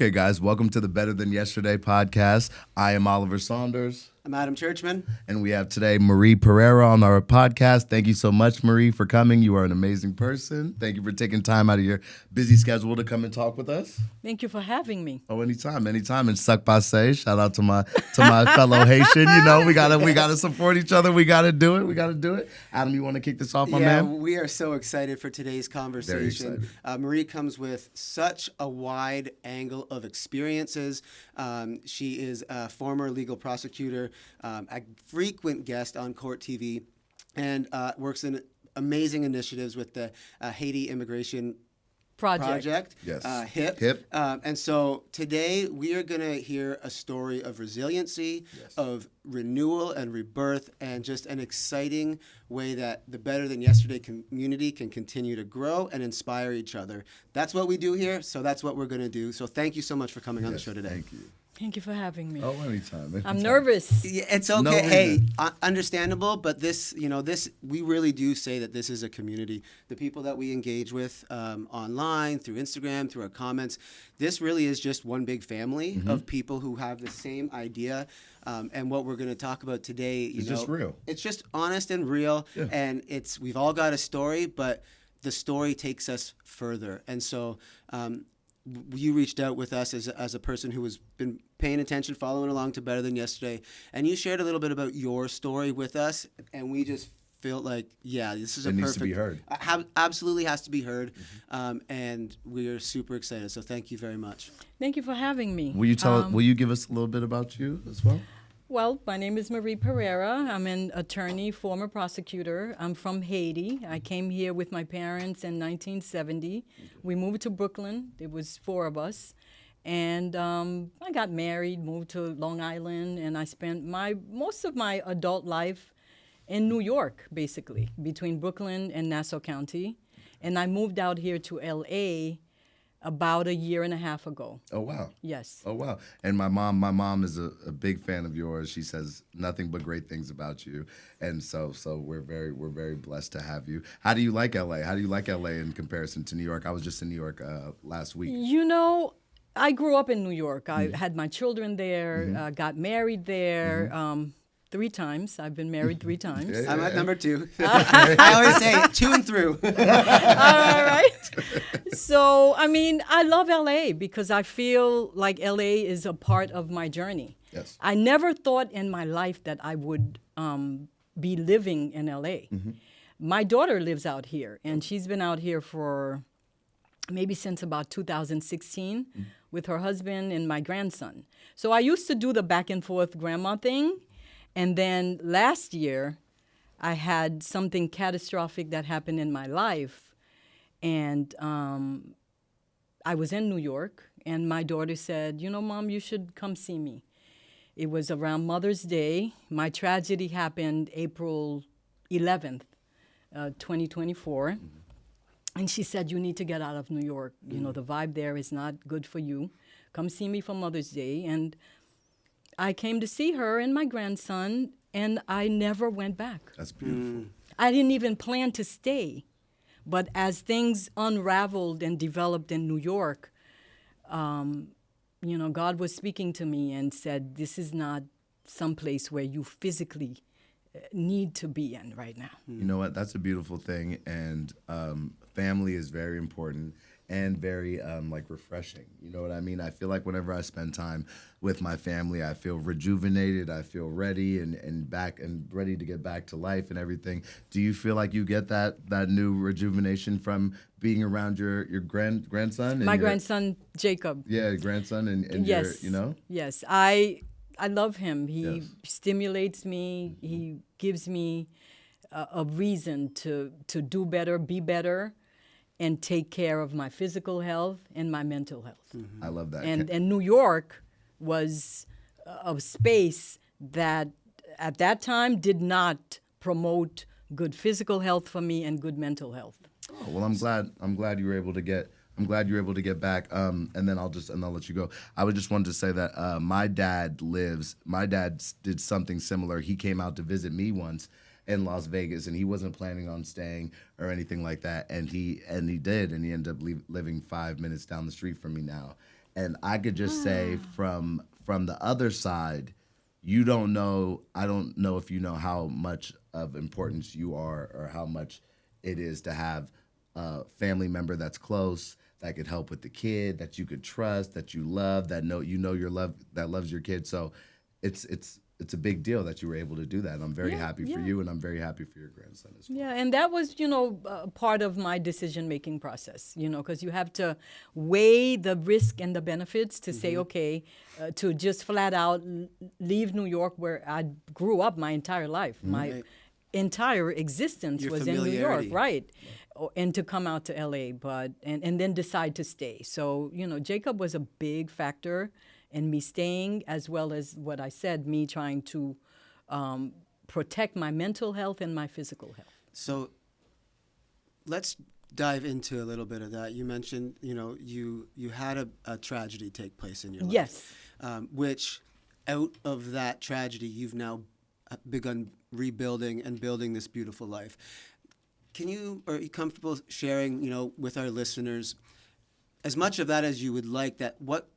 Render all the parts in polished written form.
Okay, guys, welcome to the Better Than Yesterday podcast. I am Oliver Saunders. I'm Adam Churchman. And we have today Marie Pereira on our podcast. Thank you so much, Marie, for coming. You are an amazing person. Thank you for taking time out of your busy schedule to come and talk with us. Thank you for having me. Oh, anytime. And suck passe. Shout out to my fellow Haitian. You know, we gotta support each other. We gotta do it. Adam, you want to kick this off, my man? Yeah, we are so excited for today's conversation. Marie comes with such a wide angle of experiences. She is a former legal prosecutor, a frequent guest on CourtTV, and works in amazing initiatives with the Haiti Immigration Project. Yes. HIP. And so today we are going to hear a story of resiliency, of renewal and rebirth, and just an exciting way that the Better Than Yesterday community can continue to grow and inspire each other. That's what we do here, so that's what we're going to do. So thank you so much for coming on the show today. Thank you. Thank you for having me. Oh, anytime. I'm nervous. Yeah, it's okay. No Hey, understandable, but this, we really do say that this is a community. The people that we engage with online, through Instagram, through our comments, this really is just one big family of people who have the same idea. And what we're going to talk about today, It's just real. It's just honest and real, and we've all got a story, but the story takes us further. And so you reached out with us as a person who has been paying attention, following along to Better Than Yesterday, and you shared a little bit about your story with us, and we just felt like, this is a perfect... It needs to be heard. Absolutely has to be heard, and we are super excited, so thank you very much. Thank you for having me. Will you give us a little bit about you as well? Well, my name is Marie Pereira. I'm an attorney, former prosecutor. I'm from Haiti. I came here with my parents in 1970. We moved to Brooklyn. There was 4 of us. And I got married, moved to Long Island, and I spent most of my adult life in New York, basically, between Brooklyn and Nassau County. And I moved out here to L.A. about a year and a half ago. Oh, wow. Yes. Oh, wow. And my mom is a big fan of yours. She says nothing but great things about you. And so we're very blessed to have you. How do you like LA? How do you like LA in comparison to New York? I was just in New York last week. You know, I grew up in New York. I had my children there, got married there. 3 times. I've been married 3 times. I'm at number 2. I always say 2 and through. All right. So, I mean, I love LA because I feel like LA is a part of my journey. Yes. I never thought in my life that I would be living in LA. My daughter lives out here, and she's been out here for maybe since about 2016 with her husband and my grandson. So I used to do the back and forth grandma thing. And then last year, I had something catastrophic that happened in my life. And I was in New York, and my daughter said, Mom, you should come see me. It was around Mother's Day. My tragedy happened April 11th, 2024. And she said, you need to get out of New York. The vibe there is not good for you. Come see me for Mother's Day. And I came to see her and my grandson, and I never went back. That's beautiful. I didn't even plan to stay. But as things unraveled and developed in New York, God was speaking to me and said, this is not someplace where you physically need to be in right now. You know what? That's a beautiful thing. And family is very important and very refreshing. You know what I mean? I feel like whenever I spend time with my family, I feel rejuvenated. I feel ready and back and ready to get back to life and everything. Do you feel like you get that new rejuvenation from being around your grandson? My grandson, Jacob. Yeah, grandson and yes. Yes, I love him. He stimulates me. He gives me a reason to do better, be better, and take care of my physical health and my mental health. I love that. And New York was a space that at that time did not promote good physical health for me and good mental health. Oh, well, I'm glad you were able to get back. And then I'll let you go. I would just wanted to say that my dad did something similar. He came out to visit me once in Las Vegas, and he wasn't planning on staying or anything like that. And he did, and he ended up living 5 minutes down the street from me now. And I could just say from the other side, you don't know. I don't know if you know how much of importance you are, or how much it is to have a family member that's close, that could help with the kid, that you could trust, that you love, that your love, that loves your kid. So it's a big deal that you were able to do that. And I'm very happy for you, and I'm very happy for your grandson as well. Yeah, and that was, part of my decision-making process, because you have to weigh the risk and the benefits to say, okay, to just flat out leave New York, where I grew up my entire life. My entire existence Your was in New York, familiarity. right? And to come out to LA, and then decide to stay. So, Jacob was a big factor in me staying, as well as what I said, me trying to protect my mental health and my physical health. So let's dive into a little bit of that. You mentioned, you had a tragedy take place in your life. Yes. Which out of that tragedy, you've now begun rebuilding and building this beautiful life. Are you comfortable sharing, with our listeners, as much of that as you would like, that what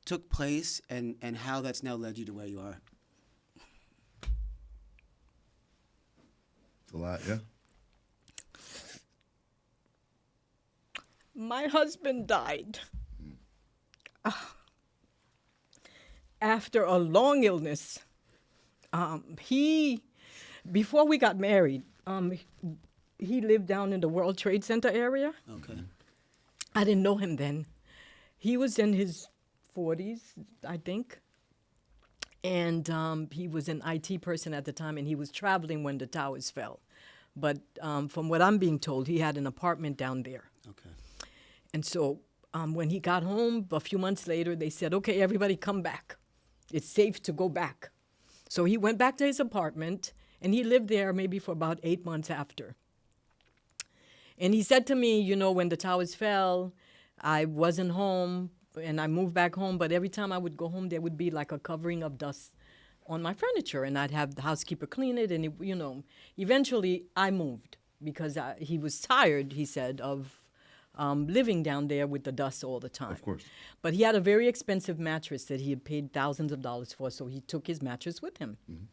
took place and how that's now led you to where you are? It's a lot, yeah. My husband died after a long illness. Before we got married, he lived down in the World Trade Center area. Okay. I didn't know him then. He was in his 40s, I think. And he was an IT person at the time, and he was traveling when the towers fell. But from what I'm being told, he had an apartment down there. Okay. And so when he got home, a few months later, they said, okay, everybody come back. It's safe to go back. So he went back to his apartment, and he lived there maybe for about 8 months after. And he said to me, when the towers fell, I wasn't home, and I moved back home, but every time I would go home, there would be like a covering of dust on my furniture, and I'd have the housekeeper clean it, and eventually I moved because he was tired, he said, of living down there with the dust all the time. Of course. But he had a very expensive mattress that he had paid thousands of dollars for, so he took his mattress with him. Mm-hmm.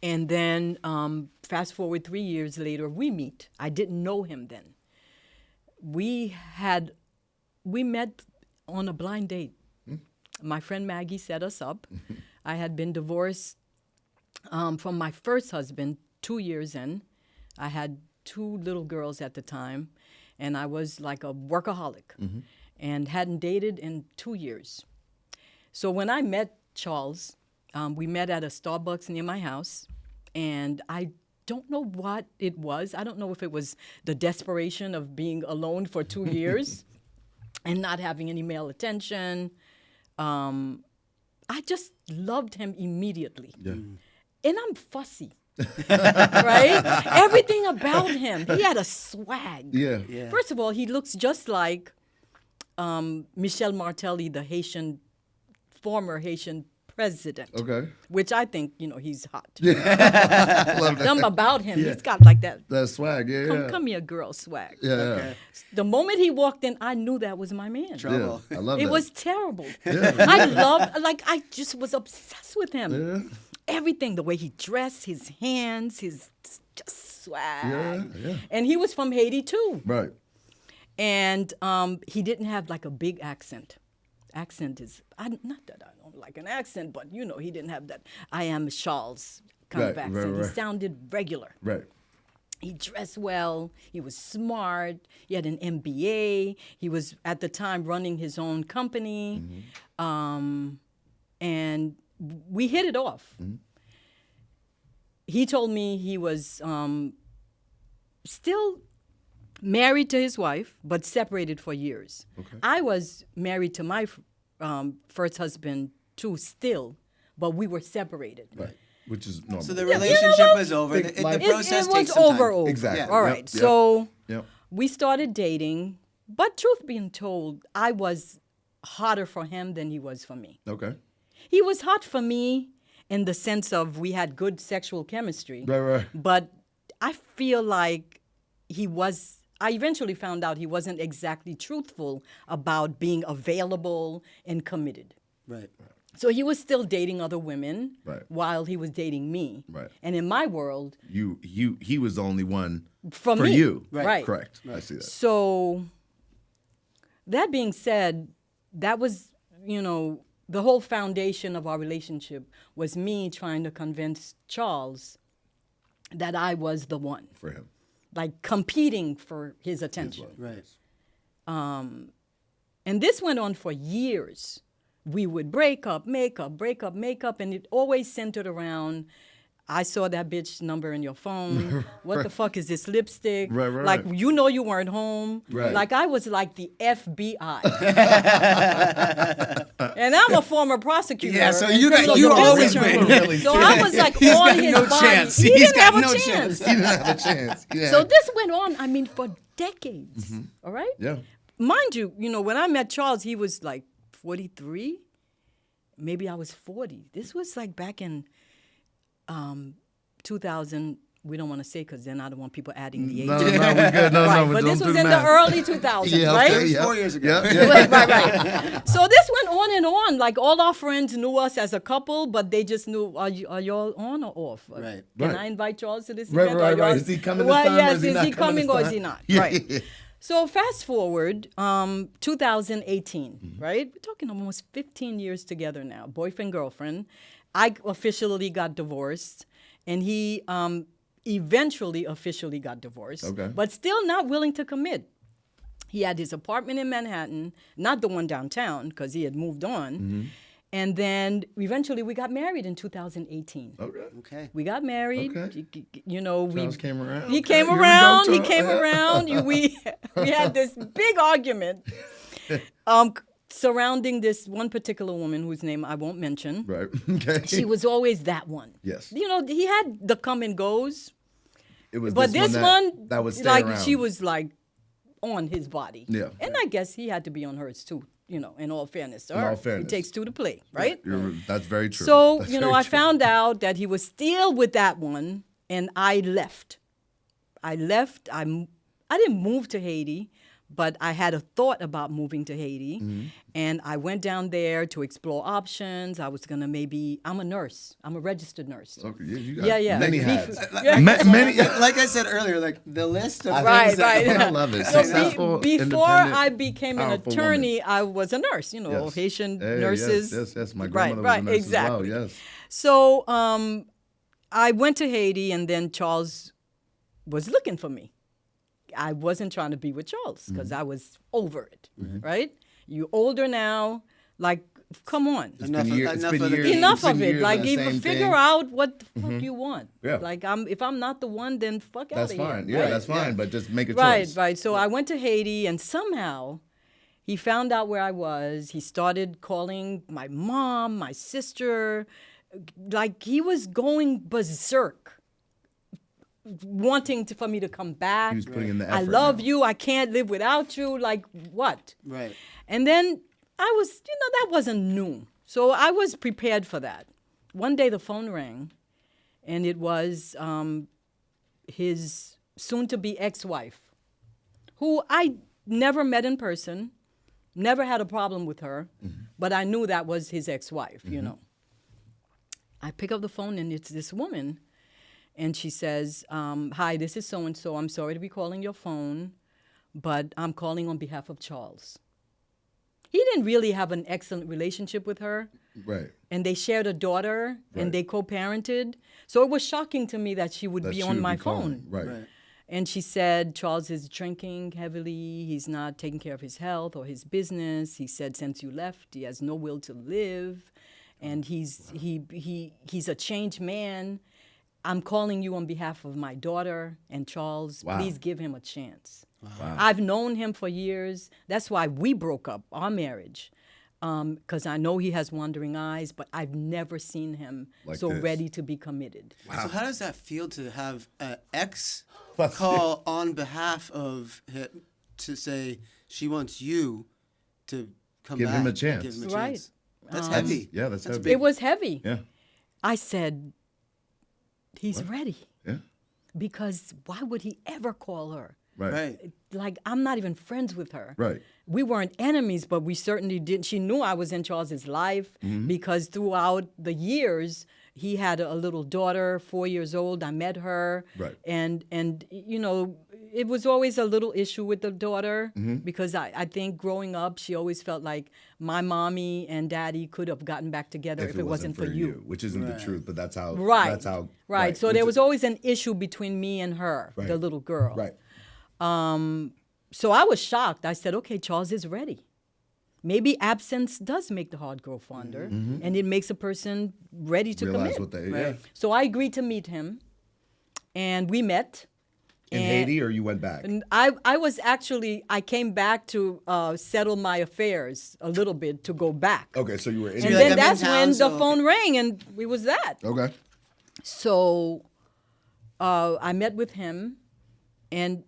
And then fast forward 3 years later, we meet. I didn't know him then. We met on a blind date. Mm-hmm. My friend Maggie set us up. Mm-hmm. I had been divorced from my first husband 2 years in. I had 2 little girls at the time, and I was like a workaholic, mm-hmm. and hadn't dated in 2 years. So when I met Charles, we met at a Starbucks near my house, and I don't know what it was. I don't know if it was the desperation of being alone for 2 years and not having any male attention. I just loved him immediately. Yeah. And I'm fussy. Right? Everything about him. He had a swag. Yeah. First of all, he looks just like Michel Martelly, the former Haitian president. Okay. Which I think, he's hot. Yeah. Love that. Something about him. Yeah. He's got like that. That swag, yeah. Come here, girl swag. Yeah. Okay. The moment he walked in, I knew that was my man. Trouble. Yeah. I love that. It was terrible. Yeah. I just was obsessed with him. Yeah. Everything, the way he dressed, his hands, his just swag. Yeah. And he was from Haiti too. Right. And he didn't have like a big accent. Accent is, not that I don't like an accent, but he didn't have that I am Charles kind of accent. He sounded regular. Right. He dressed well. He was smart. He had an MBA. He was at the time running his own company. Mm-hmm. And we hit it off. Mm-hmm. He told me he was still married to his wife, but separated for years. Okay. I was married to my first husband too still, but we were separated. Right. Which is normal. So the relationship was over. The process takes some time. Over. Exactly. Yeah. All right. So yep. We started dating, but truth being told, I was hotter for him than he was for me. Okay. He was hot for me in the sense of we had good sexual chemistry. Right. But I feel like he was I eventually found out he wasn't exactly truthful about being available and committed. Right. So he was still dating other women Right. while he was dating me. Right. And in my world, He was the only one for for me. you. Right. Correct. I see that. So that being said, that was, the whole foundation of our relationship was me trying to convince Charles that I was the one, For him. like competing for his attention. Right. And this went on for years. We would break up, make up, and it always centered around, I saw that bitch number in your phone. What the fuck is this lipstick? Right. Like, you weren't home. Right. Like, I was like the FBI. And I'm a former prosecutor. Yeah, so and you criminal always defense win. attorney. So I was like He's on got his no body. chance. He He's didn't got have a no chance. He didn't have a chance. Yeah. So this went on, for decades. All right? Yeah. Mind you, when I met Charles, he was like 43. Maybe I was 40. This was like back in 2000. We don't want to say because then I don't want people adding the age. No, we're good. No, Right, no, but don't this do was the in the math. early 2000s, Yeah, right? okay, yeah. 4 years ago. Yeah. Right. So this went on and on. Like all our friends knew us as a couple, but they just knew, are y'all on or off? Right. Can Right. I invite Charles to this Right, event? right, Are y'all- right. Is he coming this Well, time or yes, is he is not he coming coming this or is time? he not? Yeah. Right. So fast forward, 2018, right? We're talking almost 15 years together now, boyfriend, girlfriend. I officially got divorced, and he eventually officially got divorced, Okay. but still not willing to commit. He had his apartment in Manhattan, not the one downtown, because he had moved on. And then eventually we got married in 2018. Okay. Okay. We got married. Okay. Charles came around. He Okay, came here we go, around. He Charles. came Yeah. around. We had this big argument surrounding this one particular woman whose name I won't mention. Right. Okay. She was always that one. Yes. He had the come and goes, It was but this one, that would stay like around. she was like on his body. Yeah. And I guess he had to be on hers too. In all fairness to In her. all fairness. It takes two to play, right? That's very true. So, That's I very true. found out that he was still with that one, and I left. I didn't move to Haiti, but I had a thought about moving to Haiti, and I went down there to explore options. I was gonna I'm a nurse. I'm a registered nurse. Okay, you got Yeah. many Beef- hats. Yeah. Many. Like I said earlier, like the list of Right, things that- right. I love it. So Successful, before independent, I became an powerful attorney, I was a nurse. Yes. Haitian Hey, nurses. Yes. My Right, grandmother right, was a nurse exactly. as well. Yes. So I went to Haiti, and then Charles was looking for me. I wasn't trying to be with Charles because I was over it, right? You older now, like, come on. Enough been of it's enough been of the years. beans. Enough It's been of it. years Like, of the even same figure thing. out what the fuck you want. Yeah. Like, if I'm not the one, then fuck out That's of here. fine. Yeah, Right. that's fine. But just make a Right, choice. right. So I went to Haiti, and somehow he found out where I was. He started calling my mom, my sister. Like, he was going berserk, wanting for me to come back. He was putting in the I effort love now. you. I can't live without you. Like, what? Right. And then I was, that wasn't new. So I was prepared for that. One day the phone rang, and it was his soon-to-be ex-wife, who I never met in person, never had a problem with her, but I knew that was his ex-wife, I pick up the phone, and it's this woman, and she says, hi, this is so-and-so. I'm sorry to be calling your phone, but I'm calling on behalf of Charles. He didn't really have an excellent relationship with her. Right. And they shared a daughter, Right. and they co-parented. So it was shocking to me that she would That be she on would my be calling. phone. Right. Right. And she said, Charles is drinking heavily. He's not taking care of his health or his business. He said since you left, he has no will to live. And he's a changed man. I'm calling you on behalf of my daughter and Charles. Wow. Please give him a chance. Wow. I've known him for years. That's why we broke up, our marriage. Because I know he has wandering eyes, but I've never seen him Like so this. ready to be committed. So how does that feel to have an ex That's call on behalf of him to say she wants you to come Give back? him a and chance. Give him a Right. chance. That's heavy. Yeah, that's heavy. big. It was heavy. Yeah. I said, he's ready. Yeah. Because why would he ever call her? Right. Like, I'm not even friends with her. Right. We weren't enemies, but we certainly didn't. She knew I was in Charles's life because throughout the years, he had a little daughter, 4 years old. I met her. Right. And you know, it was always a little issue with the daughter because I think growing up, she always felt like my mommy and daddy could have gotten back together if it wasn't for you. Which isn't the truth, but that's how. Right. That's how. Right. So there was always an issue between me and her, the little girl. Right. So I was shocked. I said, okay, Charles is ready. Maybe absence does make the heart grow fonder, and it makes a person ready to Realize commit. what they. Right. So I agreed to meet him, and we met. In Haiti, or you went back? And I came back to settle my affairs a little bit to go back. Okay, so you were in. And you're then like, I'm in that's town, when so the phone rang, and we was that. Okay. So I met with him, and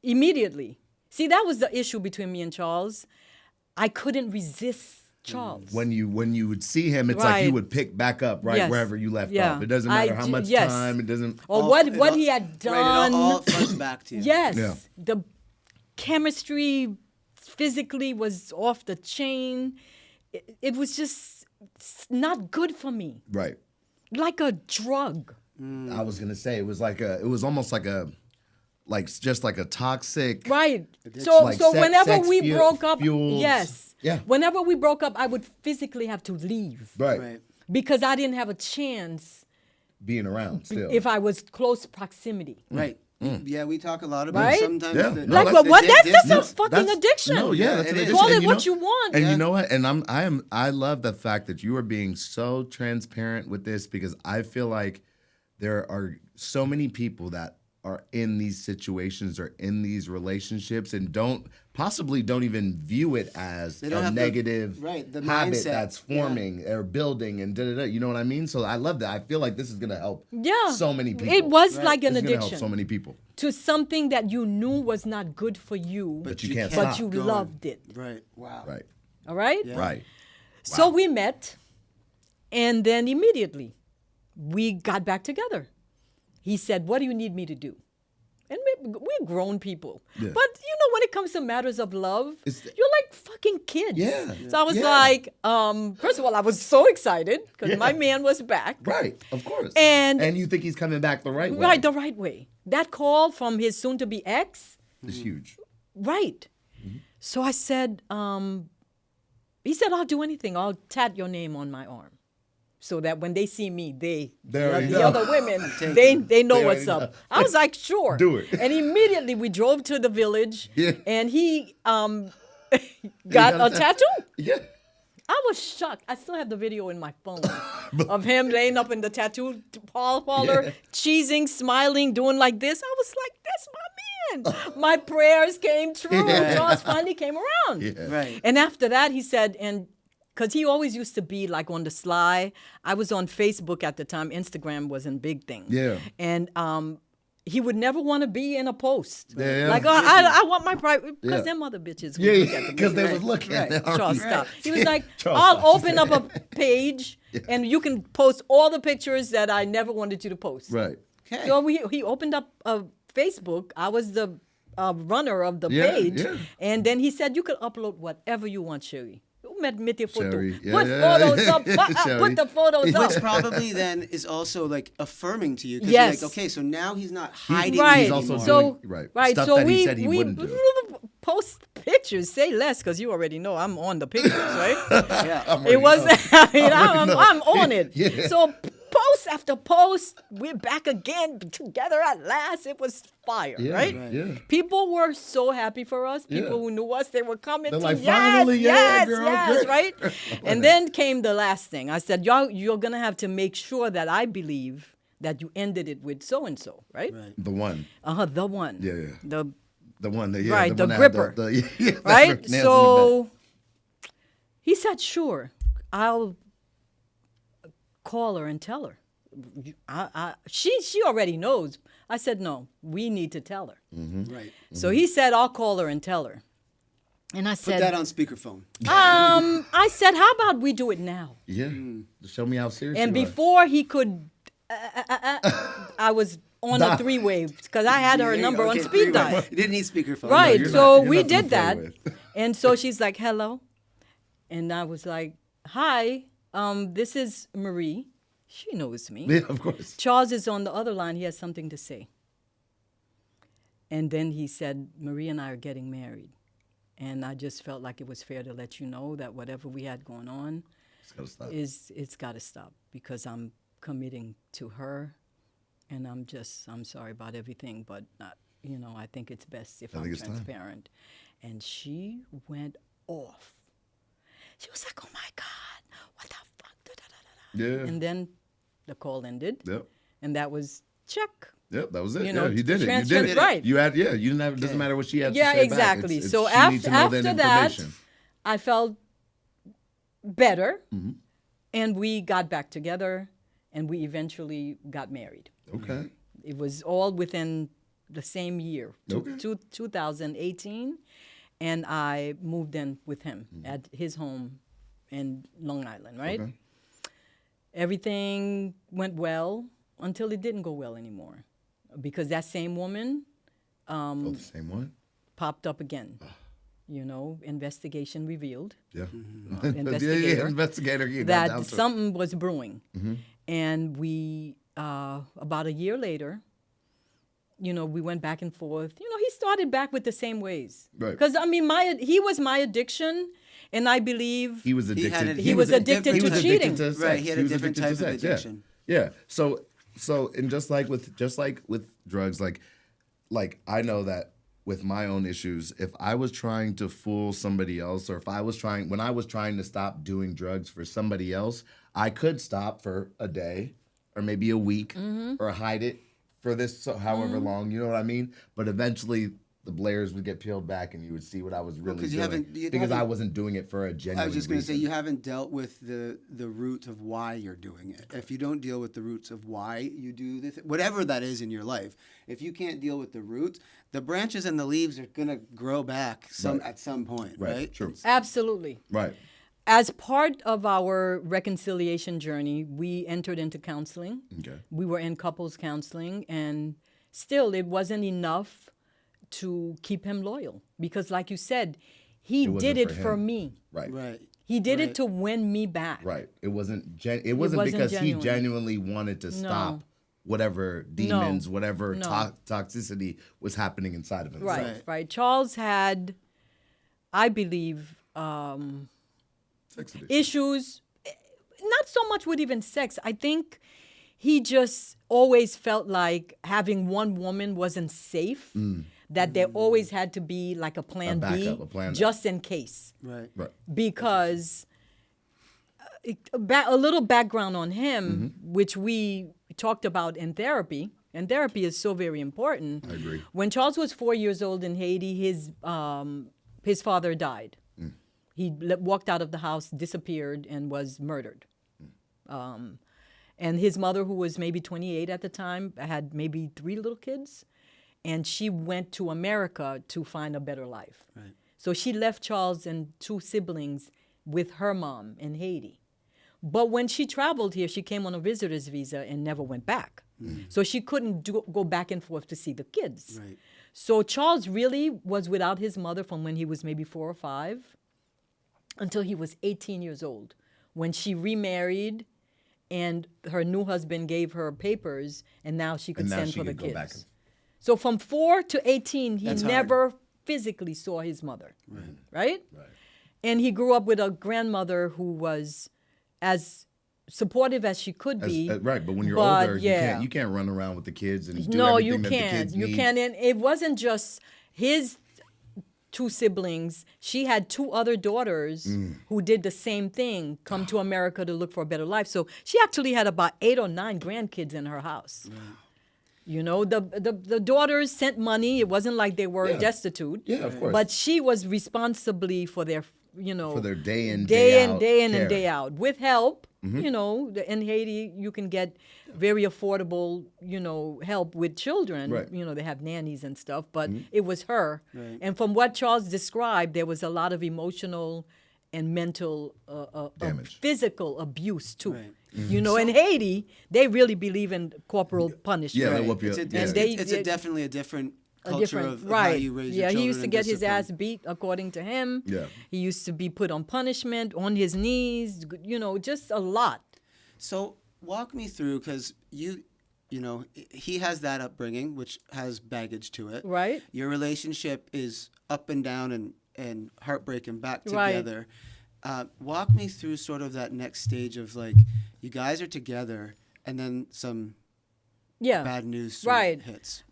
immediately, see, that was the issue between me and Charles. I couldn't resist Charles. When you would see him, it's like you Right. would pick back up Yes. wherever you left Yeah. off. It doesn't matter how much yes. time. It doesn't. Or All- what it what all- he had Right, done. it all flows back to you. Yes. Yeah. The chemistry physically was off the chain. It was just not good for me. Right. Like a drug. I was gonna say it was almost like just like a toxic. Right. So Like whenever sex we broke up, fuels. yes. Yeah. Whenever we broke up, I would physically have to leave Right. because I didn't have a chance Being around still. if I was close proximity. Right. Yeah, we talk a lot about Right? sometimes. Yeah. the- No, Like, that's- but what? That's just a distance. fucking That's- addiction. No, yeah, that's Yeah, an it is. addiction. Call And it you what know- you want. And you know what? And I love the fact that you are being so transparent with this because I feel like there are so many people that are in these situations or in these relationships and don't even view it as They don't a have the- negative right, the habit mindset. that's forming or building and da-da-da. You know what I mean? So I love that. I feel like this is gonna help Yeah. so many people. It was like an It's gonna help addiction so many people. to something that you knew was not good for you, But you can't but stop. you going. loved it. Right. Wow. Right. All right? Yeah. Right. So we met, and then immediately we got back together. He said, "What do you need me to do?" And we're grown people. Yeah. But, you know, when it comes to matters of love, It's- you're like fucking kids. Yeah. So I was Yeah. like, first of all, I was so excited because my man was back. Right, of course. And- you think he's coming back the right way. Right, the right way. That call from his soon-to-be ex, It's huge. right. So I said, he said, I'll do anything. I'll tat your name on my arm. So that when they see me, They already the know. other women, they know They what's already up. know. I was like, sure. Do it. And immediately we drove to the village, Yeah. and he got got a a tattoo. Yeah. I was shocked. I still have the video in my phone of him laying up in the tattoo parlor, Yeah. cheesing, smiling, doing like this. I was like, that's my man. My prayers came true. Yeah. Charles finally came around. Yeah. Right. And after that, he said, and because he always used to be like on the sly. I was on Facebook at the time. Instagram wasn't big thing. Yeah. And he would never want to be in a post. Yeah, yeah. Like, oh, I want my private, because Yeah. them other bitches would Yeah, look at the because they video. was looking at Right. it. Charles, stop. He was like, Charles, I'll stop. open up a page and you can post all the pictures that I never wanted you to post. Right. Okay. So he opened up Facebook. I was the runner of the Yeah, page. yeah. And then he said, you could upload whatever you want, Sherry. Mettez photos. Sherry. Yeah, Put yeah, photos yeah. up. Sherry. Put the photos up. Which probably then is also like affirming to you. 'Cause Yes. You're like, okay, so now he's not hiding Right. He's also anymore. doing- So right. Stuff So that he we said he wouldn't do. post pictures. Say less, because you already know I'm on the pictures, right? Yeah. It was. I mean, know. I'm on it. Yeah. So post after post, we're back again together at last. It was fire, Yeah, right? yeah. People were so happy for us. People Yeah. who knew us, they were commenting. They're like, yes, finally, yeah, yes, girl, yes, good." right? And then came the last thing. I said, you're gonna have to make sure that I believe that you ended it with so and so, right? Right. The one. The one. Yeah, yeah. The one that, yeah. Right, the one that gripper. had yeah, right? nails in the So he said, sure, I'll call her and tell her. She already knows. I said, no, we need to tell her. Right. So he said, I'll call her and tell her. And I Put said, that on speakerphone. I said, how about we do it now? bed. Yeah. Show me how serious And you are. before he could, I was on a three-way because I had her number on speed three-way. dial. You didn't need speakerphone. Right. you're So you're we nothing to did play that. with. And so she's like, hello. And I was like, hi, this is Marie. She knows me. Yeah, of course. Charles is on the other line. He has something to say. And then he said, Marie and I are getting married. And I just felt like it was fair to let you know that whatever we had going on It's gotta stop. it's got to stop because I'm committing to her. And I'm sorry about everything, but I think it's best if I'm think it's time. transparent. And she went off. She was like, oh my God, what the fuck? Da, da, da, da. Yeah. And then the call ended. Yep. And that was check. Yep, that was it. You know, Yeah, you did it. You transfer- did it. right. You had, you didn't have, it doesn't matter what she had to Yeah, say exactly. back. So she needs to know after that, information. I felt better. Mm-hmm. And we got back together and we eventually got married. Okay. It was all within the same year, Okay. 2018. And I moved in with him at his home in Long Island, right? Okay. Everything went well until it didn't go well anymore. Because that same woman Oh, the same one? popped up again. Investigation revealed Yeah. investigator, Yeah, investigator. You got down that to it. something was brewing. And we, about a year later, we went back and forth. He started back with the same ways. Right. Because, he was my addiction, and I believe He was addicted. He was addicted He to was cheating. addicted to sex. Right, he had a was different addicted to type of sex, yeah. addiction. Yeah. So and just like with drugs, like I know that with my own issues, if I was trying to fool somebody else, or when I was trying to stop doing drugs for somebody else, I could stop for a day or maybe a week or hide it for however long, you know what I mean? But eventually the layers would get peeled back and you would see what I was really 'cause you doing. haven't- Because I wasn't doing it for a genuine I was just going to say, reason. you haven't dealt with the root of why you're doing it. If you don't deal with the roots of why you do this, whatever that is in your life, if you can't deal with the roots, the branches and the leaves are going to grow back at some point, right? True. Absolutely. Right. As part of our reconciliation journey, we entered into counseling. Okay. We were in couples counseling, and still it wasn't enough to keep him loyal. Because like you said, he wasn't did it for for him. me. Right. Right. He did Right. it to win me back. Right. It wasn't wasn't because genuine. he genuinely wanted to stop whatever demons, whatever toxicity was happening inside of himself. Right, right. Charles had, I believe, Sex addiction. issues, not so much with even sex. I think he just always felt like having one woman wasn't safe, that there always had to be like a plan B, backup, a plan B. just in case. Right. Right. Because a little background on him, which we talked about in therapy, and therapy is so very important. I agree. When Charles was 4 years old in Haiti, his father died. He walked out of the house, disappeared, and was murdered. And his mother, who was maybe 28 at the time, had maybe 3 little kids, and she went to America to find a better life. Right. So she left Charles and 2 siblings with her mom in Haiti. But when she traveled here, she came on a visitor's visa and never went back. So she couldn't go back and forth to see the kids. Right. So Charles really was without his mother from when he was maybe 4 or 5 until he was 18 years old, when she remarried and her new husband gave her papers, and now she could And now send she for the could go back kids. and- So from 4 to 18, he That's hard. never physically saw his mother. Right? Right. And he grew up with a grandmother who was as supportive as she could be. Right, but when you're but, older, yeah. you can't run around with the kids and do No, everything you that the can't. kids You need. can't. And it wasn't just his 2 siblings. She had 2 other daughters who did the same thing, come to America to look for a better life. So she actually had about 8 or 9 grandkids in her house. You know, the daughters sent money. It wasn't like they were Yeah. destitute. Yeah, of course. But she was responsibly for their, For their day in, day out in care. and day out with help. You know, in Haiti, you can get very affordable, help with children. Right. You know, they have nannies and stuff, but it was her. Right. And from what Charles described, there was a lot of emotional and mental, Damage. physical abuse too. Right. You know, in Haiti, they really believe in corporal punishment. Yeah, they whoop you It's, up. a, Yeah. it's, they- it's a definitely a different A culture different, of right? how you raise your Yeah, children he used to and get his discipline. ass beat, according to him. Yeah. He used to be put on punishment, on his knees. You know, just a lot. So walk me through, because you know, he has that upbringing, which has baggage to it. Right. Your relationship is up and down and heartbreak and back Right. together. Walk me through sort of that next stage of, like, you guys are together and then some Yeah. bad news sort of Right. hits.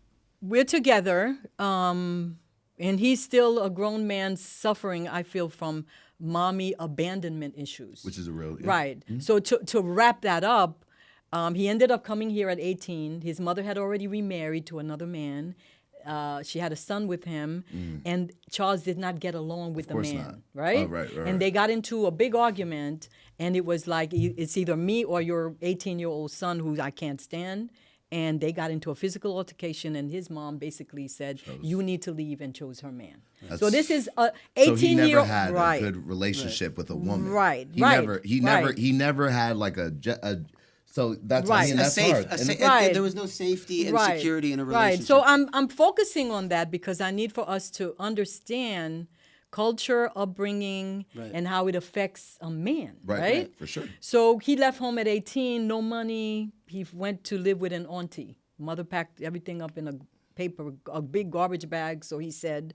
We're together, and he's still a grown man suffering, I feel, from mommy abandonment issues. Which is a real Right. So to wrap that up, he ended up coming here at 18. His mother had already remarried to another man. She had a son with him, and Charles did not get along with the course man, not. right? Oh, right. And they got into a big argument, and it was like, it's either me or your 18-year-old son who I can't stand. And they got into a physical altercation, and his mom basically said, "You need to leave," and chose her man. So this is a 18-year-old. So he never had right. a good relationship with a woman. Right, He right, never right. he never had like a so that's I Right. mean A that's safe, hard. a And- sa- Right. There was no safety and Right. security in a relationship. Right. So I'm focusing on that because I need for us to understand culture, upbringing, Right. and how it affects a man. Right, Right. right, for sure. So he left home at 18, no money. He went to live with an auntie. Mother packed everything up in a big garbage bag. So he said,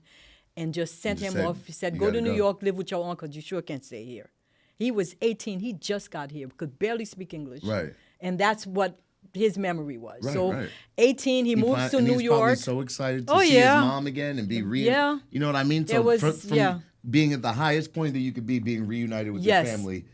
and just sent just him said, off. He said, "You "Go to gotta New go." York, live with your uncle. You sure can't stay here." He was 18. He just got here, could barely speak English. Right. And that's what his memory was. Right, so right. 18, he moves to and New he's probably York. so excited to Oh, see yeah. his mom again and be Yeah. You know what I mean? So There was- from yeah. being at the highest point that you could be, being reunited with Yes. your family,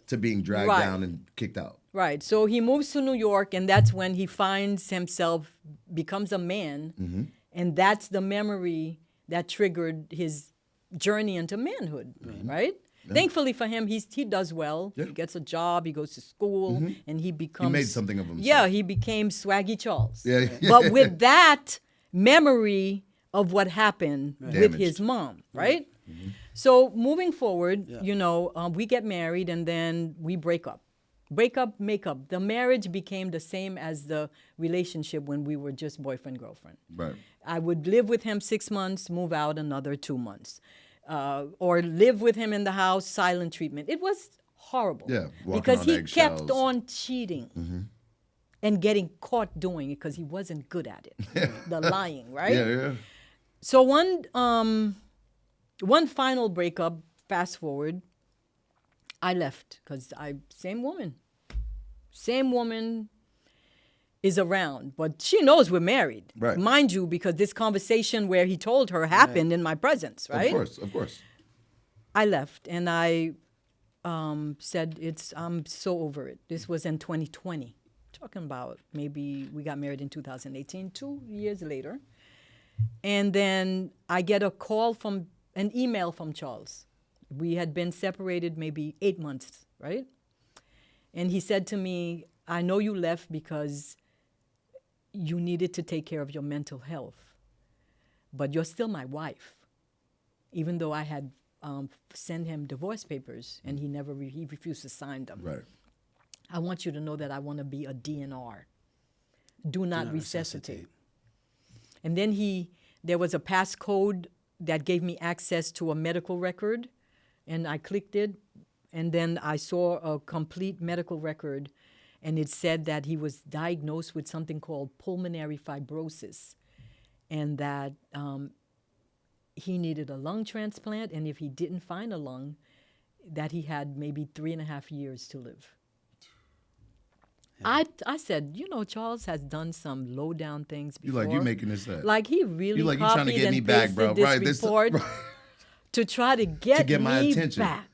to being dragged Right. down and kicked out. Right. So he moves to New York, and that's when he finds himself, becomes a man. Mm-hmm. And that's the memory that triggered his journey into manhood, right? Thankfully for him, he does well. Yeah. He gets a job, he goes to school, and he becomes... made something of himself. Yeah, he became Swaggy Charles. Yeah. But with that memory of what happened with Damaged. his mom, right? So moving forward, Yeah. you know, we get married and then we break up. Break up, make up. The marriage became the same as the relationship when we were just boyfriend, girlfriend. Right. I would live with him 6 months, move out another 2 months. Or live with him in the house, silent treatment. It was horrible. Yeah, walking because on he eggshells. kept on cheating and getting caught doing it because he wasn't good at it. The lying, right? Yeah, yeah. So one final breakup, fast forward, I left because same woman is around, but she knows we're married. Right. Mind you, because this conversation where he told her happened in my presence, right? Of course. I left and I said, I'm so over it. This was in 2020. Talking about maybe we got married in 2018, 2 years later. And then I get an email from Charles. We had been separated maybe 8 months, right? And he said to me, "I know you left because you needed to take care of your mental health, but you're still my wife." Even though I had sent him divorce papers and he refused to sign them. Right. I want you to know that I want to be a DNR. Do not resuscitate. And then there was a passcode that gave me access to a medical record, and I clicked it, and then I saw a complete medical record, and it said that he was diagnosed with something called pulmonary fibrosis, and that he needed a lung transplant, and if he didn't find a lung, that he had maybe 3.5 years to live. I said, Charles has done some low down things before. You making this up. Like he really You trying to copied get me and back, bro. pasted Right. this report to try to get my me attention. back.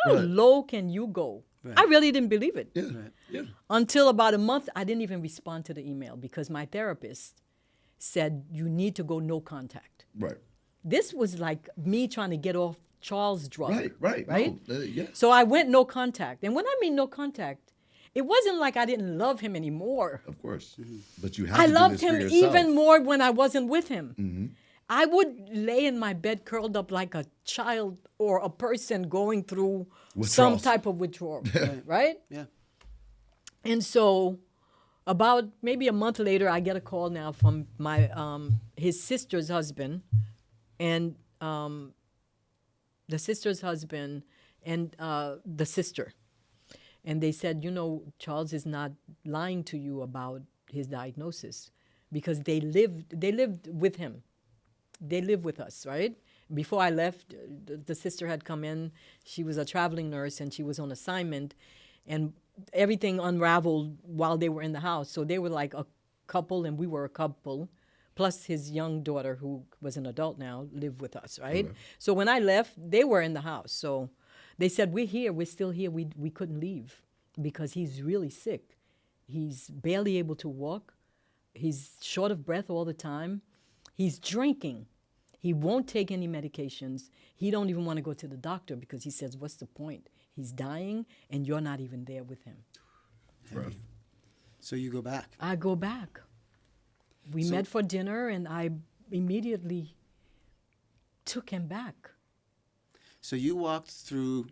How Right. low can you go? Right. I really didn't believe it. Yeah. Yeah. Until about a month, I didn't even respond to the email because my therapist said, you need to go no contact. Right. This was like me trying to get off Charles' drug. Right. Right? No, yeah. So I went no contact. And when I mean no contact, it wasn't like I didn't love him anymore. Of course. But you have I to loved do this him for yourself. even more when I wasn't with him. I would lay in my bed curled up like a child or a person going through some Withdrawals. type of withdrawal, right? Yeah. And so about maybe a month later, I get a call now from my his sister's husband, and the sister's husband and the sister. And they said, Charles is not lying to you about his diagnosis, because they lived with him. They live with us, right? Before I left, the sister had come in. She was a traveling nurse, and she was on assignment, and everything unraveled while they were in the house. So they were like a couple, and we were a couple, plus his young daughter, who was an adult now, lived with us, right? Okay. So when I left, they were in the house. So they said, we're here, we're still here. We couldn't leave because he's really sick. He's barely able to walk. He's short of breath all the time. He's drinking. He won't take any medications. He don't even want to go to the doctor because he says, what's the point? He's dying, and you're not even there with him. Right. So you go back. I go back. We met for dinner, and I immediately took him back. So you walked through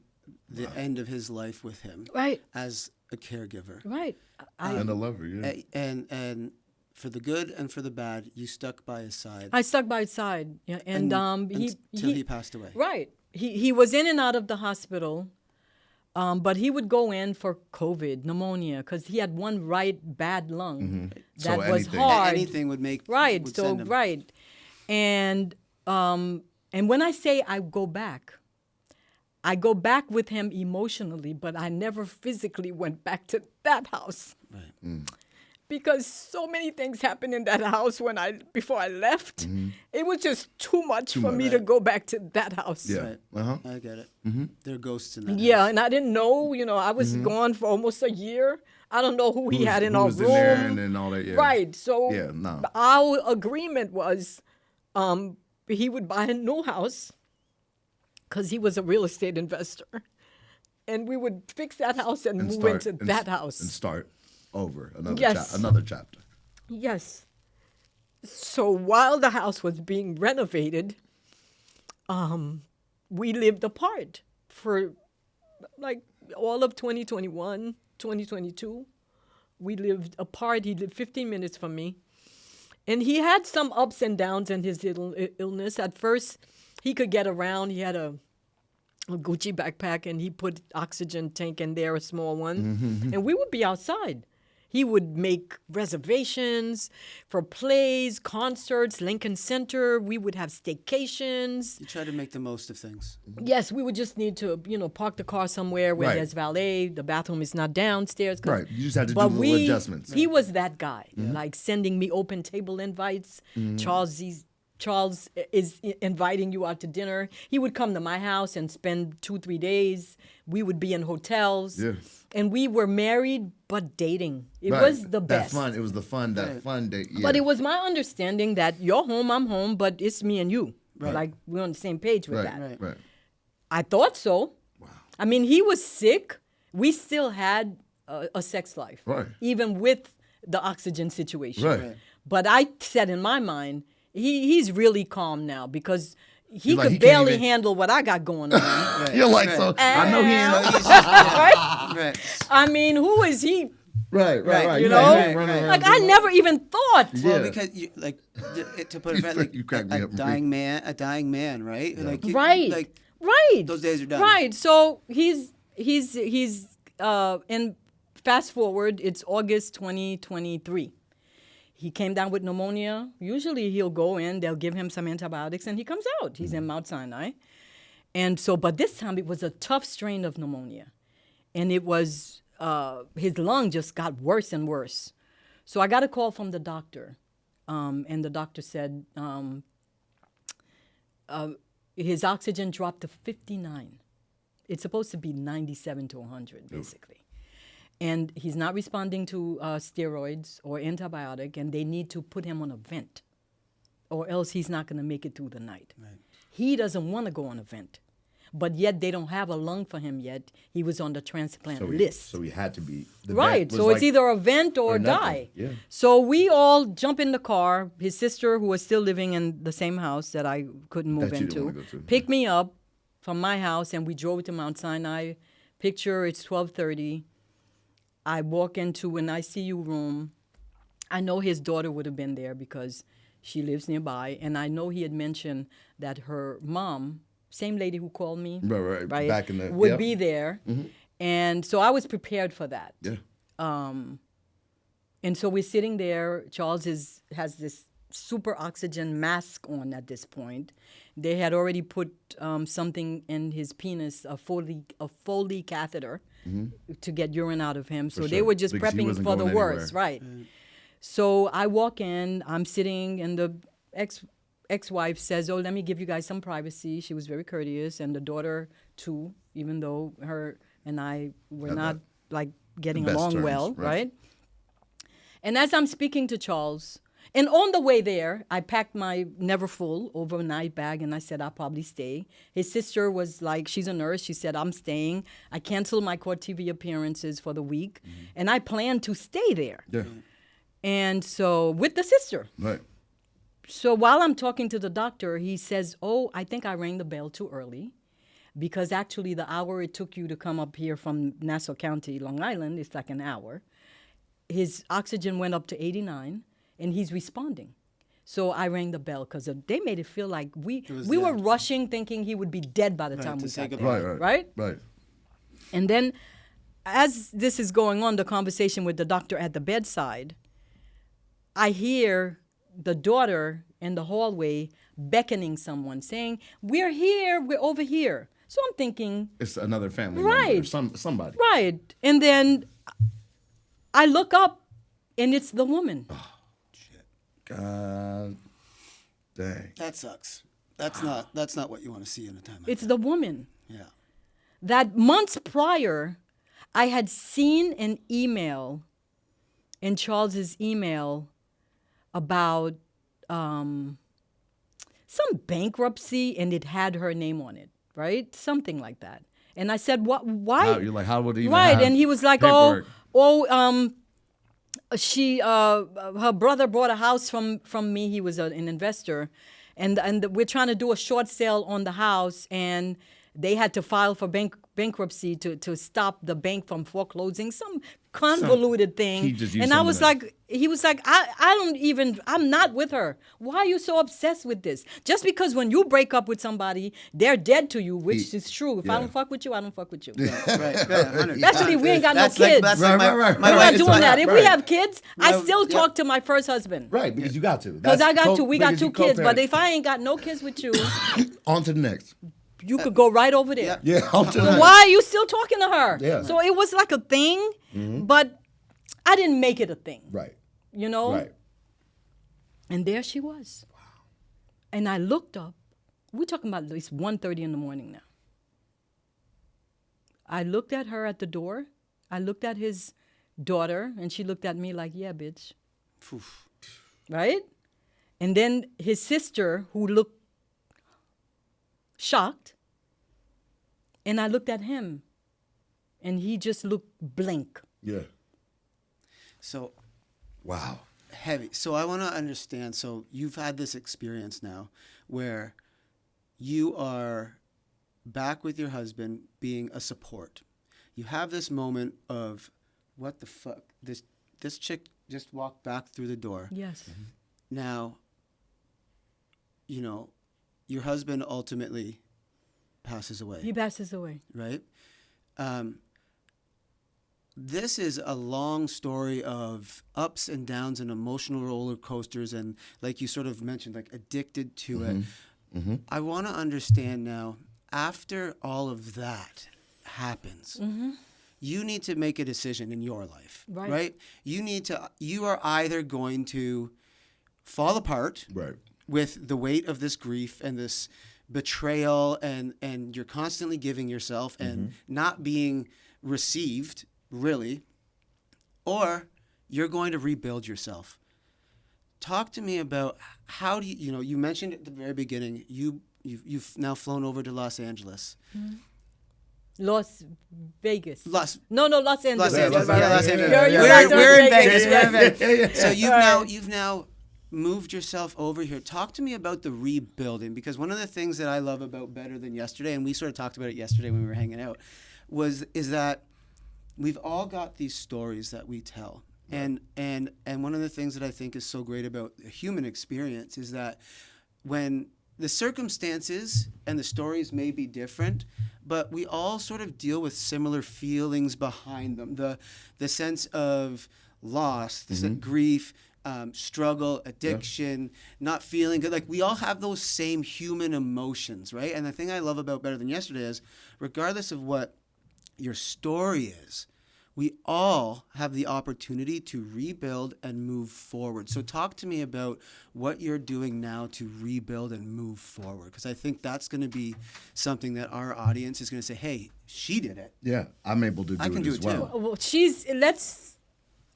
the end of his life with him, Right. as a caregiver, Right. And a lover, yeah. and for the good and for the bad, you stuck by his side. I stuck by his side, yeah, and until he passed away. Right. He was in and out of the hospital, but he would go in for COVID, pneumonia, because he had one bad lung that So was anything. hard. Anything would make Right. would So send him. right, and when I say I go back with him emotionally, but I never physically went back to that house. Right. Because so many things happened in that house before I left. It was just too much for me to go back to that house. Yeah. Right. Uh-huh. I get it. There are ghosts in that. Yeah, house. and I didn't know, I was gone for almost a year. I don't know who he had in Who our was room. in there and then all that, yeah. Right. So Yeah, no. our agreement was he would buy a new house because he was a real estate investor. And we would fix that house and move into that house. And start over another Yes. another chapter. Yes. So while the house was being renovated, we lived apart for like all of 2021, 2022. We lived apart. He lived 15 minutes from me. And he had some ups and downs in his illness. At first, he could get around. He had a Gucci backpack, and he put oxygen tank in there, a small one. And we would be outside. He would make reservations for plays, concerts, Lincoln Center. We would have staycations. You try to make the most of things. Yes, we would just need to, park the car somewhere where Right. there's valet. The bathroom is not downstairs. Right. You just had to do But little adjustments. He was that guy, like sending me open table invites. Charles is inviting you out to dinner. He would come to my house and spend 2-3 days. We would be in hotels. Yeah. And we were married, but dating. It Right. was the best. That fun. It was the fun. That fun day. Yeah. But it was my understanding that you're home, I'm home, but it's me and you. Right. Like, we're on the same page with right. that. Right. Right. I thought so. Wow. I mean, he was sick. We still had a sex life. Right. Even with the oxygen situation. Right. Right. But I said in my mind, he's really calm now because he Like, could he can't barely even- handle what I got going on. Right. You're like, Right. so I know he ain't. Right? Right. I mean, who is he? Right. Right. You You're know? like, running around Like, I doing never even thought. Yeah. Well, because you, to put it right, like You crack me a up, dying man, right? Like Right. like Right. those days are done. Right. So he's and fast forward, it's August 2023. He came down with pneumonia. Usually he'll go in, they'll give him some antibiotics, and he comes out. He's in Mount Sinai. And so, but this time it was a tough strain of pneumonia. And it was, his lung just got worse and worse. So I got a call from the doctor. And the doctor said his oxygen dropped to 59. It's supposed to be 97 to 100, basically. And he's not responding to steroids or antibiotic, and they need to put him on a vent, or else he's not going to make it through the night. Right. He doesn't want to go on a vent. but yet they don't have a lung for him yet. He was on the transplant list. So he had to be. Right. So it's either a vent or die. Yeah. So we all jump in the car. His sister, who was still living in the same house that I couldn't move That you didn't into, wanna go to. picked me up from my house, and we drove to Mount Sinai. Picture, it's 12:30. I walk into an ICU room. I know his daughter would have been there because she lives nearby, and I know he had mentioned that her mom, same lady who called me, Right. Back in the would be there, and so I was prepared for that. Yeah. And so we're sitting there. Charles has this super oxygen mask on at this point. They had already put something in his penis, a Foley catheter, to get urine out of him. So they sure. were just Because he prepping wasn't for the going worst, anywhere. right? So I walk in. I'm sitting, and the ex-wife says, "Oh, let me give you guys some privacy." She was very courteous, and the daughter too, even though her and I were not like getting best along terms, well, right. right? And as I'm speaking to Charles, and on the way there, I packed my never full overnight bag, and I said I'll probably stay. His sister was like, she's a nurse. She said, I'm staying. I canceled my CourtTV appearances for the week, and I plan to stay there. Yeah. And so with the sister. Right. So while I'm talking to the doctor, he says, "Oh, I think I rang the bell too early, because actually the hour it took you to come up here from Nassau County, Long Island, it's like an hour. His oxygen went up to 89, and he's responding." So I rang the bell because they made it feel like we were rushing, thinking he would be dead by the time we got there. Right? And then as this is going on, the conversation with the doctor at the bedside, I hear the daughter in the hallway beckoning someone, saying, "We're here, we're over here." So I'm thinking, It's another family Right. member, somebody. right. And then I look up, and it's the woman. God dang. That sucks. That's not what you want to see in a time like It's that. the woman. Yeah. That months prior, I had seen an email in Charles's email about some bankruptcy, and it had her name on it, right? Something like that. And I said, "What? Why?" You're like, how would it even Right, have and he was like, paperwork? she her brother bought a house from me. He was an investor, and we're trying to do a short sale on the house, and they had to file for bankruptcy to stop the bank from foreclosing, some convoluted thing. he just used And I some of was that. like, he was like, I'm not with her. Why are you so obsessed with this? Just because when you break up with somebody, they're dead to you, which is true. If I yeah. don't fuck with you, I don't fuck with you. Right. Especially if we ain't got no That's like- kids. that's like my- Right. my We're wife not is doing like- that. If we right. have kids, I No, still yeah. talk to my first husband. Right, because you got to. Because I got to. We got because two you kids. But co-parent. if I ain't got no kids with you, On to the next. you could go right over there. Yeah. Yeah, on to the So next. why are you still talking to her? Yeah. So it was like a thing, but I didn't make it a thing. Right, You know? right. And there she was. Wow. And I looked up. We're talking about at least 1:30 in the morning now. I looked at her at the door. I looked at his daughter, and she looked at me like, "Yeah, bitch." Oof. Right? And then his sister, who looked shocked, and I looked at him, and he just looked blank. Yeah. So Wow. heavy. So I want to understand. So you've had this experience now where you are back with your husband being a support. You have this moment of, what the fuck? This chick just walked back through the door. Yes. Now, you know, your husband ultimately passes away, He passes away. right? This is a long story of ups and downs and emotional roller coasters, and like you sort of mentioned, like addicted to it. I want to understand now, after all of that happens, you need to make a decision in your life, Right. You are either going to fall apart Right. with the weight of this grief and this betrayal, and you're constantly giving yourself and not being received, really, or you're going to rebuild yourself. Talk to me about how do you mentioned at the very beginning, you you've now flown over to Los Angeles. Las Vegas. Los Los Angeles. Los Angeles. Right, Yeah, right. Los Angeles. You guys are We're in Vegas. Vegas. We're in Vegas. So Right. you've now moved yourself over here. Talk to me about the rebuilding, because one of the things that I love about Better Than Yesterday, and we sort of talked about it yesterday when we were hanging out, is that we've all got these stories that we tell. And one of the things that I think is so great about the human experience is that when the circumstances and the stories may be different, but we all sort of deal with similar feelings behind them. The sense of loss, the grief, struggle, addiction, not feeling good. Like, we all have those same human emotions, right? And the thing I love about Better Than Yesterday is, regardless of what your story is, we all have the opportunity to rebuild and move forward. So talk to me about what you're doing now to rebuild and move forward, because I think that's going to be something that our audience is going to say, hey, she did it. Yeah, I'm able to do I can it do as it well. too. Well,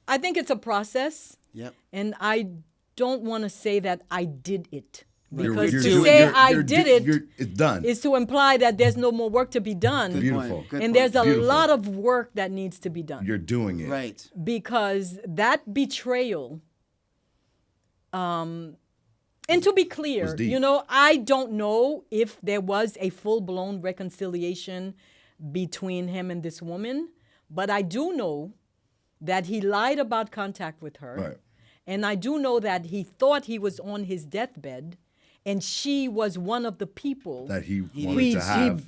I think it's a process. Yep. And I don't want to say that I did it. Because You're to doing- say you're- I you're did do- it you're- it's done. is to imply that there's no more work to be done. Good Beautiful. point. Good And point. there's a Beautiful. lot of work that needs to be done. You're doing it. Right. Because that betrayal, and to be Was clear, deep. I don't know if there was a full-blown reconciliation between him and this woman, but I do know that he lied about contact with her. Right. And I do know that he thought he was on his deathbed, and she was one of the people. That he He- wanted to have,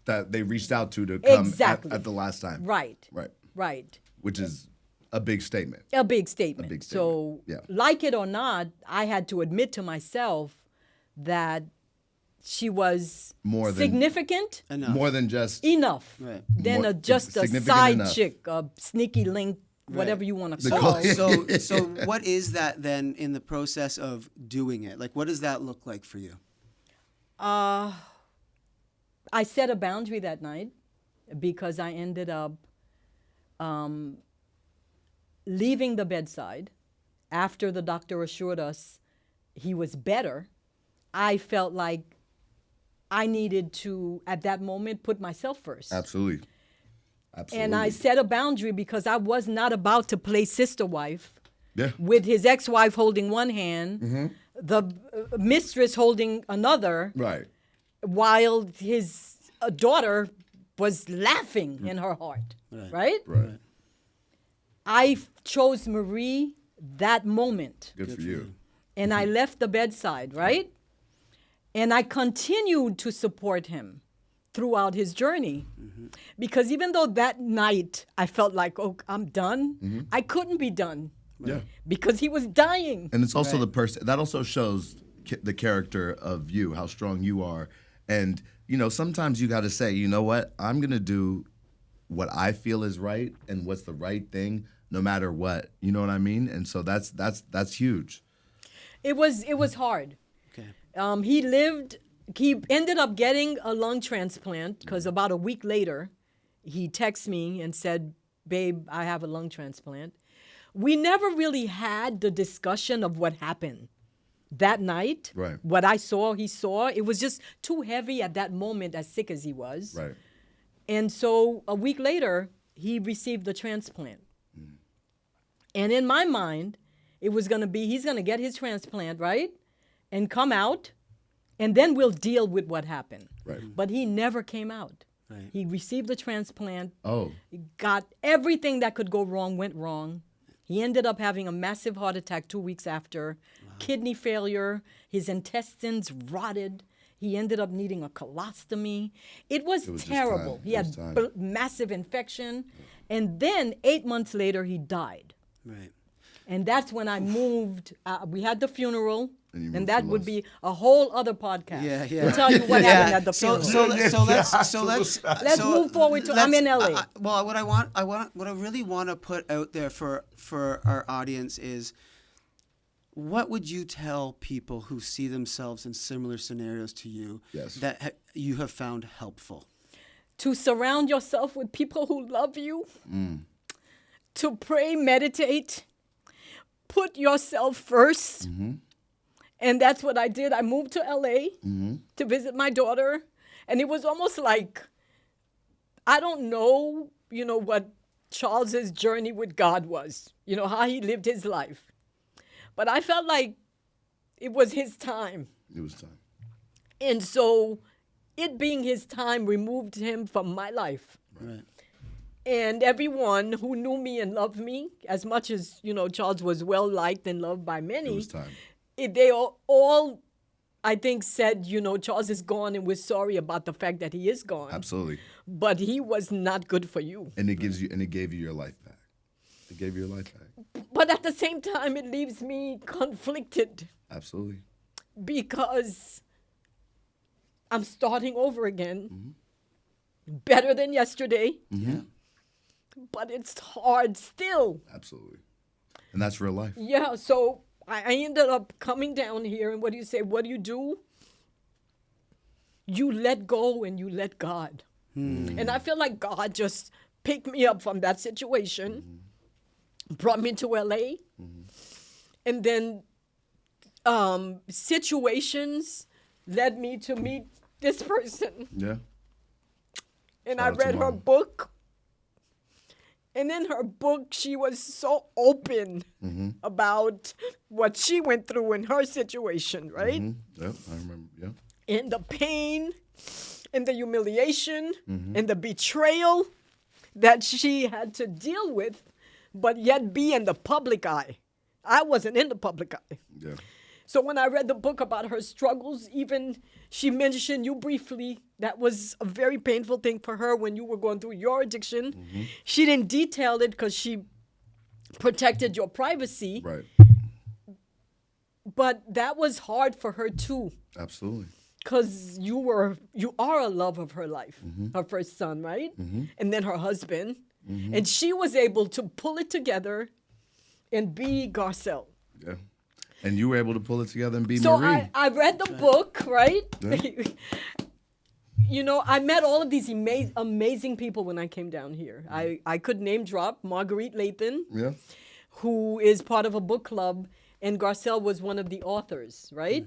that they reached out to come Exactly. at the last time. Right. Right. Right. Which is a big statement. A big statement. A big So, statement, yeah. like it or not, I had to admit to myself that she was More than- significant Enough. More than just enough. Right. Than More- just a significant side enough. chick, a sneaky link, whatever you want to call it. So what is that then in the process of doing it? Like, what does that look like for you? I set a boundary that night because I ended up leaving the bedside after the doctor assured us he was better. I felt like I needed to, at that moment, put myself first. Absolutely. Absolutely. And I set a boundary because I was not about to play sister wife Yeah. with his ex-wife holding one hand, the mistress holding another, Right. while his daughter was laughing in her heart. Right? Right. I chose Marie that moment. Good for you. And I left the bedside, right? And I continued to support him throughout his journey. Because even though that night I felt like, oh, I'm done, I couldn't be done. Yeah. Because he was dying. And it's also the person that also shows the character of you, how strong you are. And, sometimes you got to say, you know what? I'm going to do what I feel is right and what's the right thing, no matter what. You know what I mean? And so that's huge. It was hard. Okay. He ended up getting a lung transplant because about a week later, he texted me and said, babe, I have a lung transplant. We never really had the discussion of what happened that night. Right. What I saw, he saw. It was just too heavy at that moment, as sick as he was. Right. And so a week later, he received the transplant. And in my mind, it was going to be, he's going to get his transplant, right? And come out, and then we'll deal with what happened. Right. But he never came out. Right. He received the transplant, Oh. got everything that could go wrong, went wrong. He ended up having a massive heart attack 2 weeks after, kidney failure, his intestines rotted. He ended up needing a colostomy. It was was just terrible. time. He It had was time. massive infection. And then 8 months later, he died. Right. And that's when I moved. We had the funeral, And you moved and that to would Los- be a whole other podcast. Yeah, yeah. To tell you what happened at the funeral. Let's move forward to- I'm in LA. Well, what I really want to put out there for our audience is, what would you tell people who see themselves in similar scenarios to you Yes. that you have found helpful? To surround yourself with people who love you, to pray, meditate, put yourself first, And that's what I did. I moved to LA to visit my daughter. And it was almost like, I don't know, what Charles's journey with God was, how he lived his life. But I felt like it was his time. It was time. And so it being his time removed him from my life. Right. And everyone who knew me and loved me, as much as, Charles was well liked and loved by many, It was time. They all, I think, said, Charles is gone and we're sorry about the fact that he is gone. Absolutely. But he was not good for you. And it gave you your life back. It gave you your life back. But at the same time, it leaves me conflicted Absolutely. because I'm starting over again, better than yesterday. Mm-hmm. But it's hard still. Absolutely. And that's real life. Yeah, so I ended up coming down here, and what do you say? What do? You let go and you let God. And I feel like God just picked me up from that situation, brought me to LA, and then situations led me to meet this person. Yeah. And Shout I out to read her Mom. book. And in her book, she was so open about what she went through in her situation, right? Yep, I remember. Yeah. And the pain and the humiliation and the betrayal that she had to deal with, but yet be in the public eye. I wasn't in the public eye. Yeah. So when I read the book about her struggles, even she mentioned you briefly. That was a very painful thing for her when you were going through your addiction. She didn't detail it because she protected your privacy. Right. But that was hard for her too, Absolutely. because you are a love of her life, her first son, right? And then her husband. And she was able to pull it together and be Garcelle. Yeah. And you were able to pull it together and be So Marie. I read the book, right? Yeah. I met all of these amazing people when I came down here. I could name drop Marguerite Lathan, Yeah. who is part of a book club, and Garcelle was one of the authors, right?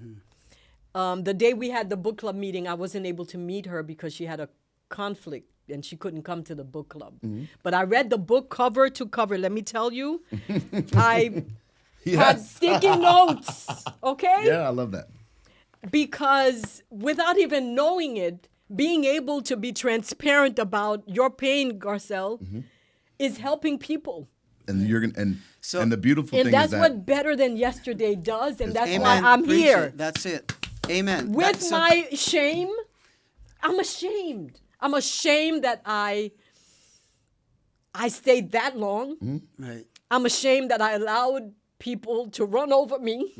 The day we had the book club meeting, I wasn't able to meet her because she had a conflict and she couldn't come to the book club. But I read the book cover to cover. Let me tell you, I had sticky notes, okay? Yeah, I love that. Because without even knowing it, being able to be transparent about your pain, Garcelle, is helping people. And you're gonna and So- the beautiful And thing that's is that what Better Than Yesterday does, and that's Amen. why I'm Preach here. it. That's it. Amen. With That's so- my shame, I'm ashamed. I'm ashamed that I stayed that long. Right. I'm ashamed that I allowed people to run over me.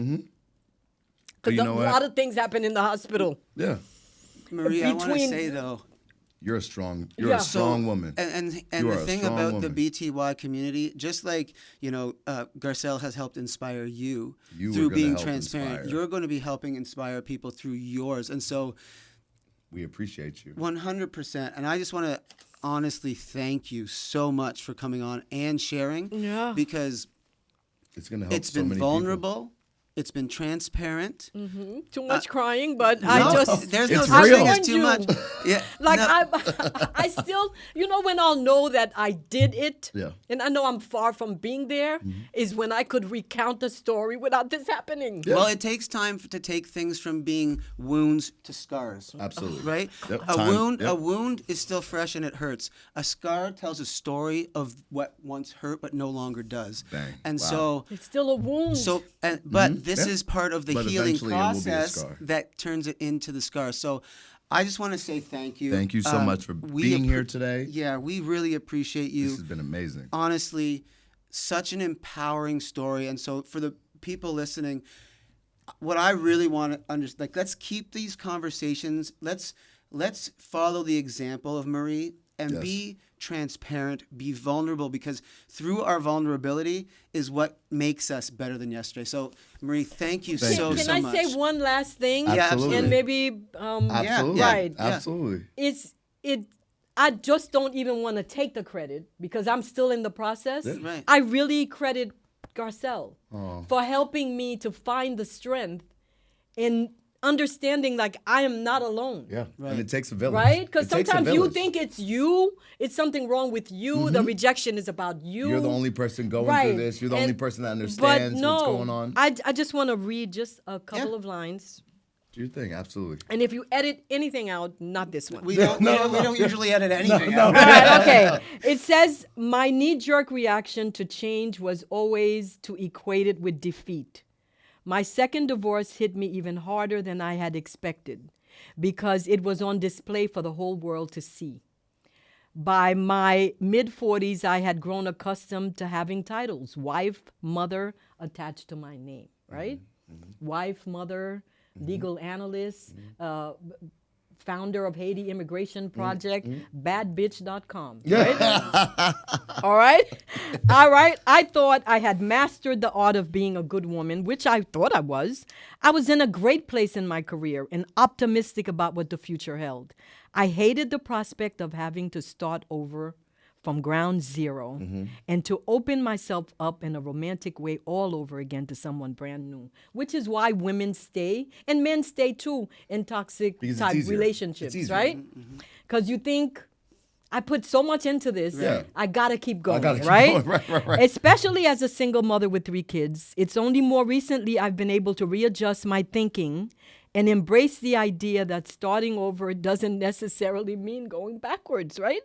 Because you a know what? lot of things happen in the hospital. yeah, Marie, I want to Between- say though, you're a strong Yeah. a strong woman. and You the are a thing strong about the woman. BTY community, just like Garcelle has helped inspire you, You were through gonna being help transparent. inspire. You're going to be helping inspire people through yours, and so We appreciate you. 100%. And I just want to honestly thank you so much for coming on and sharing. Yeah. Because It's gonna help it's so been many vulnerable. It's been transparent. Too much crying, but No, I just there's It's no such real. thing as too You. much. Yeah, like no, I still, when I'll know that I did it, Yeah. and I know I'm far from being there, is when I could recount the story without this happening. Yeah. Well, it takes time to take things from being wounds to scars. Absolutely. Right? Yep. A Time. Yep. wound is still fresh and it hurts. A scar tells a story of what once hurt but no longer does. Bang. And Wow. It's still a wound. but this Yeah. is part of the But healing eventually it will be a process scar. that turns it into the scar. So I just want to say thank you. Thank you so much for we being appre- here today. Yeah, we really appreciate you. This has been amazing. Honestly, such an empowering story. And so for the people listening, what I really want to understand, let's keep these conversations. Let's follow the example of Marie and Yes. be transparent, be vulnerable, because through our vulnerability is what makes us better than yesterday. So Marie, thank you Thank so you. Can so I much. say one last thing? Yeah, Absolutely. And maybe Absolutely. yeah, right. yeah. Absolutely. I just don't even want to take the credit because I'm still in the process. Yeah. Right. I really credit Garcelle for helping me to find the strength and understanding like I am not alone. Yeah, Right. and it takes a village. Right? Because It takes a sometimes you village. think it's something wrong with you. The rejection is about you. You're the only person going Right. through this. You're the And- only person that But understands no, what's going on. I just want to read just a couple Yeah. of lines. Do your thing, absolutely. And if you edit anything out, not this one. We don't usually edit anything All out. right, okay. It says, my knee-jerk reaction to change was always to equate it with defeat. My second divorce hit me even harder than I had expected because it was on display for the whole world to see. By my mid-40s, I had grown accustomed to having titles, wife, mother, attached to my name, right? Wife, mother, legal analyst, founder of Haiti Immigration Project, badbitch.com. Right? All right? All right. I thought I had mastered the art of being a good woman, which I thought I was. I was in a great place in my career and optimistic about what the future held. I hated the prospect of having to start over from ground zero and to open myself up in a romantic way all over again to someone brand new, which is why women stay and men stay too in toxic Because it's type easier. relationships, It's easier. right? Because you think, I put so much into this, Yeah. I gotta keep going, gotta keep right? going. Right. Especially as a single mother with 3 kids, it's only more recently I've been able to readjust my thinking and embrace the idea that starting over doesn't necessarily mean going backwards, right?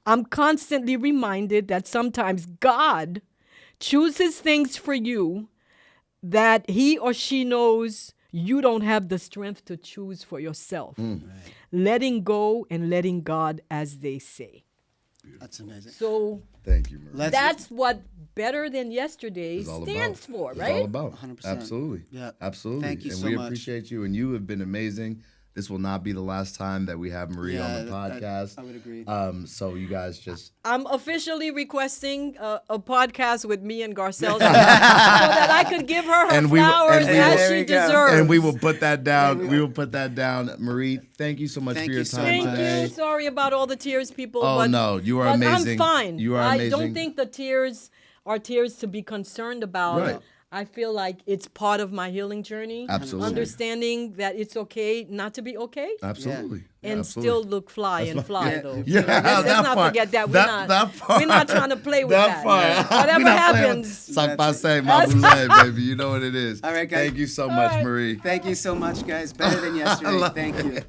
I'm constantly reminded that sometimes God chooses things for you that he or she knows you don't have the strength to choose for yourself. Letting go and letting God, as they say. That's amazing. So Thank you, Marie. that's what Better Than Yesterday It's all stands about. for, It's right? all about. 100%. Absolutely. Yeah. Absolutely. Thank you and so we much. appreciate you, and you have been amazing. This will not be the last time that we have Marie on the podcast. I would agree. So you guys just I'm officially requesting a podcast with me and Garcelle so that I could give her her flowers as There she we go. deserves. and we will put that down. We will put that down. Marie, thank you so much Thank for your you so time Thank today. you. Sorry about all the tears, people. Oh, but, no, you are but amazing. I'm fine. You are I amazing. don't think the tears are tears to be concerned about. Right. I feel like it's part of my healing journey. Absolutely. Understanding that it's okay not to be okay. Absolutely. And Absolutely. still look fly and fly, yeah. though. Yeah, Let's that not part. forget that. That part. We're not trying to play with that. part. Whatever We're not playing happens. with- Sac passe, ma boulette, baby. You know what it is. All right, guys. Thank you so much, right. Marie. Thank you so much, guys. Better than yesterday. Thank you.